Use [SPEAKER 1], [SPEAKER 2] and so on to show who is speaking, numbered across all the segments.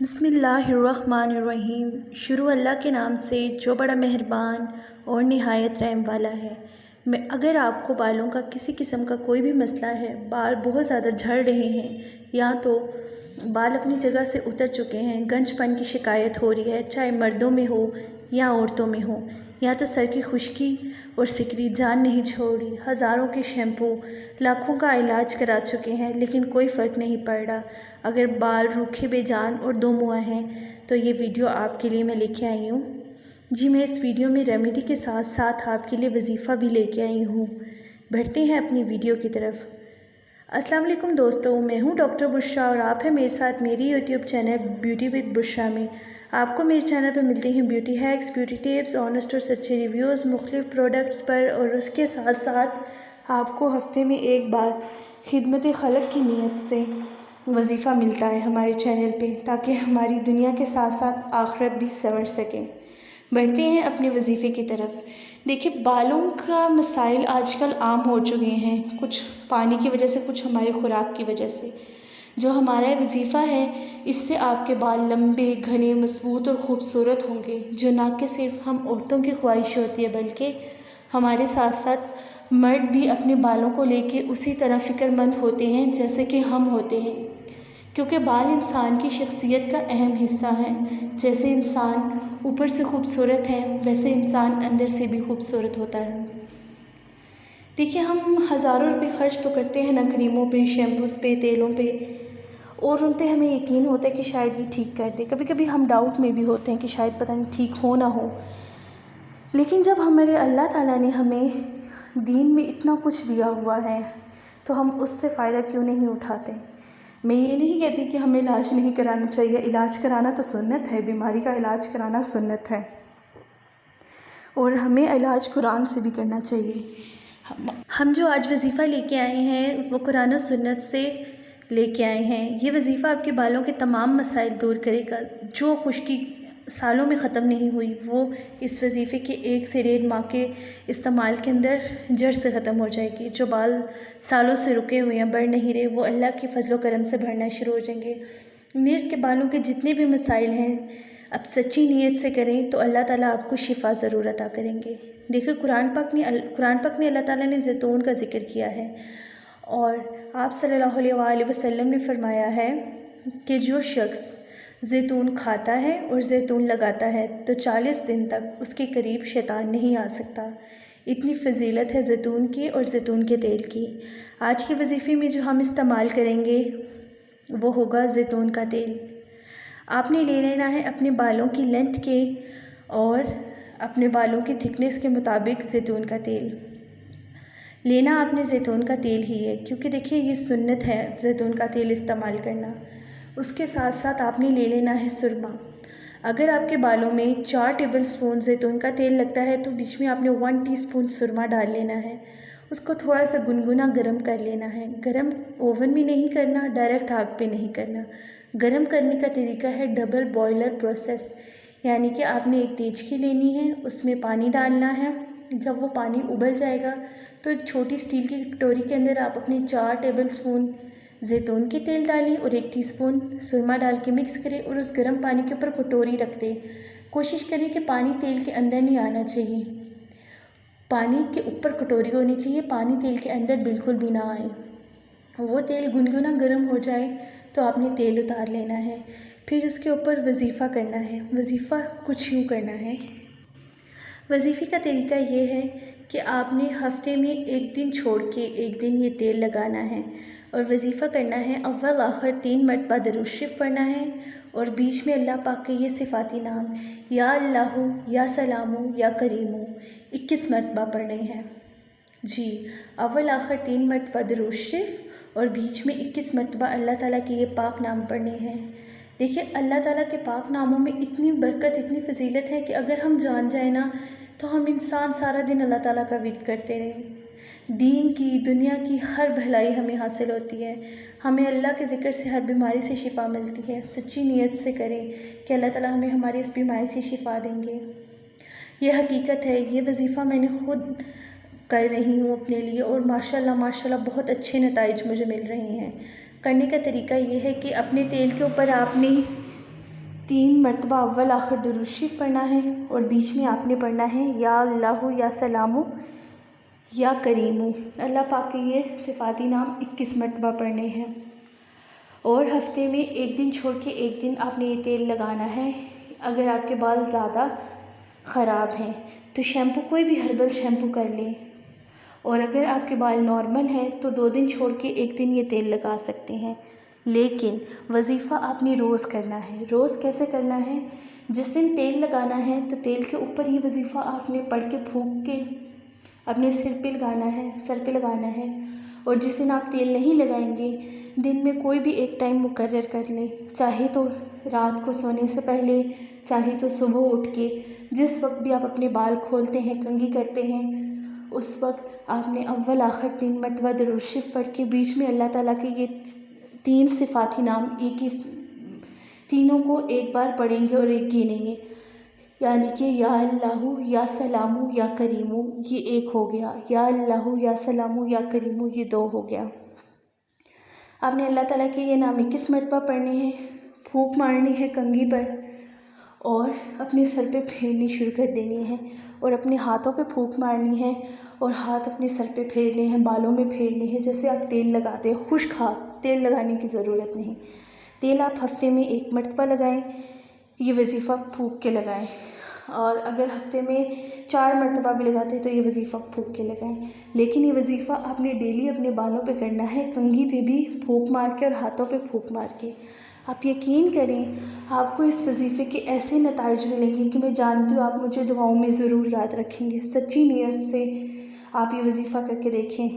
[SPEAKER 1] बिस्मिल्लाहिर्रहमानिर्रहीम। शुरू अल्लाह के नाम से जो बड़ा मेहरबान और निहायत रहम वाला है। अगर आपको बालों का किसी किस्म का कोई भी मसला है, बाल बहुत ज़्यादा झड़ रहे हैं या तो बाल अपनी जगह से उतर चुके हैं, गंजपन की शिकायत हो रही है, चाहे मर्दों में हो या औरतों में हो, या तो सर की खुश्की और सिकरी जान नहीं छोड़ी, हज़ारों के शैम्पू लाखों का इलाज करा चुके हैं लेकिन कोई फ़र्क नहीं पड़ रहा। अगर बाल रूखे बेजान और दो मुआ हैं तो ये वीडियो आपके लिए मैं लेके आई हूँ। जी, मैं इस वीडियो में रेमेडी के साथ साथ आपके लिए वजीफ़ा भी लेके आई हूँ। बढ़ते हैं अपनी वीडियो की तरफ। अस्सलाम वालेकुम दोस्तों, मैं हूँ डॉक्टर बुशरा और आप हैं मेरे साथ मेरी YouTube channel beauty with Bushra में। आपको मेरे चैनल पर मिलते हैं beauty hacks, beauty tips, honest और सच्चे रिव्यूज़ मुख्तलिफ़ प्रोडक्ट्स पर, और उसके साथ साथ आपको हफ्ते में एक बार खिदमत खलक की नीयत से वजीफ़ा मिलता है हमारे चैनल पे, ताकि हमारी दुनिया के साथ साथ आखिरत भी संवर सकें। बढ़ते हैं अपने वजीफ़े की तरफ। देखिए, बालों का मसाइल आजकल आम हो चुके हैं, कुछ पानी की वजह से, कुछ हमारी खुराक की वजह से। जो हमारा वजीफ़ा है, इससे आपके बाल लंबे, घने, मजबूत और ख़ूबसूरत होंगे, जो ना कि सिर्फ हम औरतों की ख्वाहिश होती है बल्कि हमारे साथ साथ मर्द भी अपने बालों को लेके उसी तरह फ़िक्रमंद होते हैं जैसे कि हम होते हैं, क्योंकि बाल इंसान की शख्सियत का अहम हिस्सा है। जैसे इंसान ऊपर से खूबसूरत है, वैसे इंसान अंदर से भी खूबसूरत होता है। देखिए, हम हज़ारों रुपए खर्च तो करते हैं ना क्रीमों पे, शैम्पूज़ पे, तेलों पे, और उन पे हमें यकीन होता है कि शायद ये ठीक कर दे। कभी कभी हम डाउट में भी होते हैं कि शायद पता नहीं ठीक हो ना हो। लेकिन जब हमारे अल्लाह ताला ने हमें दीन में इतना कुछ दिया हुआ है तो हम उससे फ़ायदा क्यों नहीं उठाते। मैं ये नहीं कहती कि हमें इलाज नहीं कराना चाहिए, इलाज कराना तो सुन्नत है, बीमारी का इलाज कराना सुन्नत है, और हमें इलाज कुरान से भी करना चाहिए। हम जो आज वजीफ़ा लेके आए हैं वो कुरान और सुन्नत से लेके आए हैं। ये वजीफ़ा आपके बालों के तमाम मसाइल दूर करेगा। जो खुश्की सालों में ख़त्म नहीं हुई वो इस वजीफ़े के 1 से 1.5 माह के इस्तेमाल के अंदर जड़ से ख़त्म हो जाएगी। जो बाल सालों से रुके हुए हैं, बढ़ नहीं रहे, वो अल्लाह के फजल करम से बढ़ना शुरू हो जाएंगे। नीज़ के बालों के जितने भी मसाइल हैं, अब सच्ची नीयत से करें तो अल्लाह ताला आपको शिफ़ा ज़रूर अता करेंगे। देखिए, कुरान पाक में अल्लाह ताला ने ज़ैतून का ज़िक्र किया है, और आप सल्लल्लाहु अलैहि वसल्लम ने फरमाया है कि जो शख्स ज़ैतून खाता है और ज़ैतून लगाता है तो 40 दिन तक उसके करीब शैतान नहीं आ सकता। इतनी फजीलत है ज़ैतून की और ज़ैतून के तेल की। आज के वजीफ़े में जो हम इस्तेमाल करेंगे वो होगा ज़ैतून का तेल। आपने ले लेना है अपने बालों की लेंथ के और अपने बालों की थिकनेस के मुताबिक ज़ैतून का तेल लेना। आपने ज़ैतून का तेल ही है, क्योंकि देखिए ये सुन्नत है ज़ैतून का तेल इस्तेमाल करना। उसके साथ साथ आपने ले लेना है सुरमा। अगर आपके बालों में 4 टेबल स्पून ज़ैतून का तेल लगता है तो बीच में आपने 1 टीस्पून सुरमा डाल लेना है। उसको थोड़ा सा गुनगुना गरम कर लेना है। गरम ओवन में नहीं करना, डायरेक्ट आग पे नहीं करना। गरम करने का तरीका है डबल बॉयलर प्रोसेस, यानी कि आपने एक देचकी लेनी है, उसमें पानी डालना है। जब वो पानी उबल जाएगा तो एक छोटी स्टील की कटोरी के अंदर आप अपने 4 टेबल स्पून ज़ैतून के तेल डालें और 1 टीस्पून सुरमा डाल के मिक्स करें, और उस गर्म पानी के ऊपर कटोरी रख दें। कोशिश करें कि पानी तेल के अंदर नहीं आना चाहिए, पानी के ऊपर कटोरी होनी चाहिए, पानी तेल के अंदर बिल्कुल भी ना आए। वो तेल गुनगुना गर्म हो जाए तो आपने तेल उतार लेना है। फिर उसके ऊपर वजीफ़ा करना है। वजीफ़ा कुछ यूँ करना है। वजीफ़े का तरीका ये है कि आपने हफ्ते में 1 दिन छोड़ के 1 दिन ये तेल लगाना है और वजीफ़ा करना है। अव्वल आखिर 3 मरतबा दरूद शरीफ पढ़ना है, और बीच में अल्लाह पाक के ये सिफ़ाती नाम या अल्लाहु, या सलामु, या करीमु 21 मरतबा पढ़ने हैं। जी, अव्वल आखिर 3 मरतबा दरूद शरीफ और बीच में 21 मरतबा अल्लाह ताला के ये पाक नाम पढ़ने हैं। देखिए, अल्लाह ताला के पाक नामों में इतनी बरकत, इतनी फजीलत है कि अगर हम जान जाए ना तो हम इंसान सारा दिन अल्लाह ताला का विर्द करते रहें। दीन की, दुनिया की हर भलाई हमें हासिल होती है। हमें अल्लाह के ज़िक्र से हर बीमारी से शिफ़ा मिलती है। सच्ची नीयत से करें कि अल्लाह ताला हमें हमारी इस बीमारी से शिफ़ा देंगे। ये हकीकत है। ये वजीफ़ा मैंने ख़ुद कर रही हूँ अपने लिए, और माशाल्लाह माशाल्लाह बहुत अच्छे नताइज मुझे मिल रहे हैं। करने का तरीका ये है कि अपने तेल के ऊपर आपने 3 मरतबा अव्वल आखिर दुरूद शरीफ पढ़ना है और बीच में आपने पढ़ना है या अल्लाहु या सलामु या करीमु। अल्लाह पाक के ये सिफाती नाम 21 मरतबा पढ़ने हैं। और हफ्ते में एक दिन छोड़ के एक दिन आपने ये तेल लगाना है। अगर आपके बाल ज़्यादा ख़राब हैं तो शैम्पू, कोई भी हर्बल शैम्पू कर लें। और अगर आपके बाल नॉर्मल हैं तो 2 दिन छोड़ के एक दिन ये तेल लगा सकते हैं। लेकिन वजीफ़ा आपने रोज़ करना है। रोज़ कैसे करना है? जिस दिन तेल लगाना है तो तेल के ऊपर ही वजीफ़ा आपने पढ़ के फूँक के अपने सिर पे लगाना है। और जिस दिन आप तेल नहीं लगाएंगे, दिन में कोई भी एक टाइम मुकर्रर कर लें, चाहे तो रात को सोने से पहले, चाहे तो सुबह उठ के। जिस वक्त भी आप अपने बाल खोलते हैं, कंघी करते हैं, उस वक्त आपने अव्वल आखिर 3 मरतबा दुरूद शरीफ पढ़ के बीच में अल्लाह ताला के ये 3 सिफाती नाम एक ही तीनों को एक बार पढ़ेंगे और एक गिनेंगे। यानी कि या अल्लाहु या सलामु या करीमु, ये 1 हो गया। या अल्लाहु या सलामु या करीमु, ये 2 हो गया। आपने अल्लाह ताला के ये नाम 21 मरतबा पढ़ने हैं, फूंक मारनी है कंघी पर और अपने सर पे फेरनी शुरू कर देनी है। और अपने हाथों पे फूंक मारनी है और हाथ अपने सर पे फेरने हैं, बालों में फेरने हैं जैसे आप तेल लगाते हैं। खुश्क हाथ, तेल लगाने की ज़रूरत नहीं। तेल आप हफ्ते में 1 मरतबा लगाएं, ये वजीफ़ा फूंक के लगाएं। और अगर हफ्ते में 4 मरतबा भी लगाते हैं तो ये वजीफ़ा फूंक के लगाएं। लेकिन ये वजीफ़ा आपने डेली अपने बालों पे करना है, कंघी पे भी फूंक मार के और हाथों पे फूंक मार के। आप यकीन करें, आपको इस वजीफ़े के ऐसे नताइज मिलेंगे कि मैं जानती हूँ आप मुझे दुआओं में ज़रूर याद रखेंगे। सच्ची नीयत से आप ये वजीफ़ा करके देखें।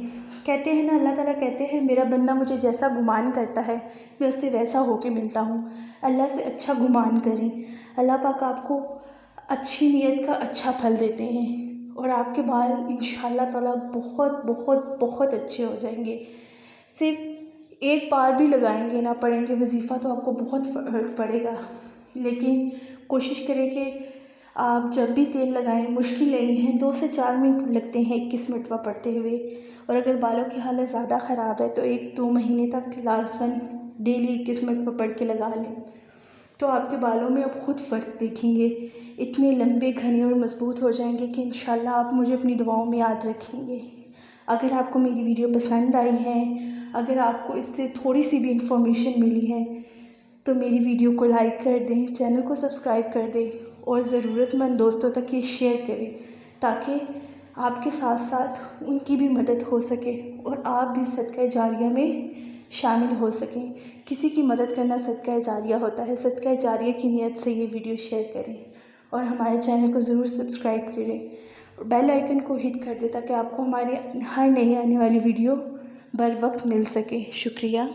[SPEAKER 1] कहते हैं ना, अल्लाह ताला कहते हैं मेरा बंदा मुझे जैसा गुमान करता है मैं उससे वैसा होके मिलता हूँ। अल्लाह से अच्छा गुमान करें, अल्लाह पाक आपको अच्छी नीयत का अच्छा फल देते हैं और आपके बाल इंशाअल्लाह ताला बहुत बहुत बहुत अच्छे हो जाएंगे। सिर्फ एक बार भी लगाएंगे ना, पढ़ेंगे वजीफ़ा, तो आपको बहुत फ़र्क पड़ेगा। लेकिन कोशिश करें कि आप जब भी तेल लगाएं, मुश्किल नहीं है, 2 से 4 मिनट लगते हैं 21 मरतबा पढ़ते हुए। और अगर बालों की हालत ज़्यादा ख़राब है तो 1-2 महीने तक लाज़मन डेली 21 मरतबा पढ़ के लगा लें, तो आपके बालों में आप ख़ुद फ़र्क देखेंगे। इतने लंबे, घने और मज़बूत हो जाएंगे कि इंशाअल्लाह आप मुझे अपनी दुआओं में याद रखेंगे। अगर आपको मेरी वीडियो पसंद आई है, अगर आपको इससे थोड़ी सी भी इंफॉर्मेशन मिली है तो मेरी वीडियो को लाइक कर दें, चैनल को सब्सक्राइब कर दें और ज़रूरतमंद दोस्तों तक ये शेयर करें ताकि आपके साथ साथ उनकी भी मदद हो सके और आप भी सदका जारिया में शामिल हो सकें। किसी की मदद करना सदका जारिया होता है। सदका जारिया की नीयत से ये वीडियो शेयर करें और हमारे चैनल को ज़रूर सब्सक्राइब करें। बेल आइकन को हिट कर दें ताकि आपको हमारी हर नई आने वाली वीडियो बर वक्त मिल सके। शुक्रिया।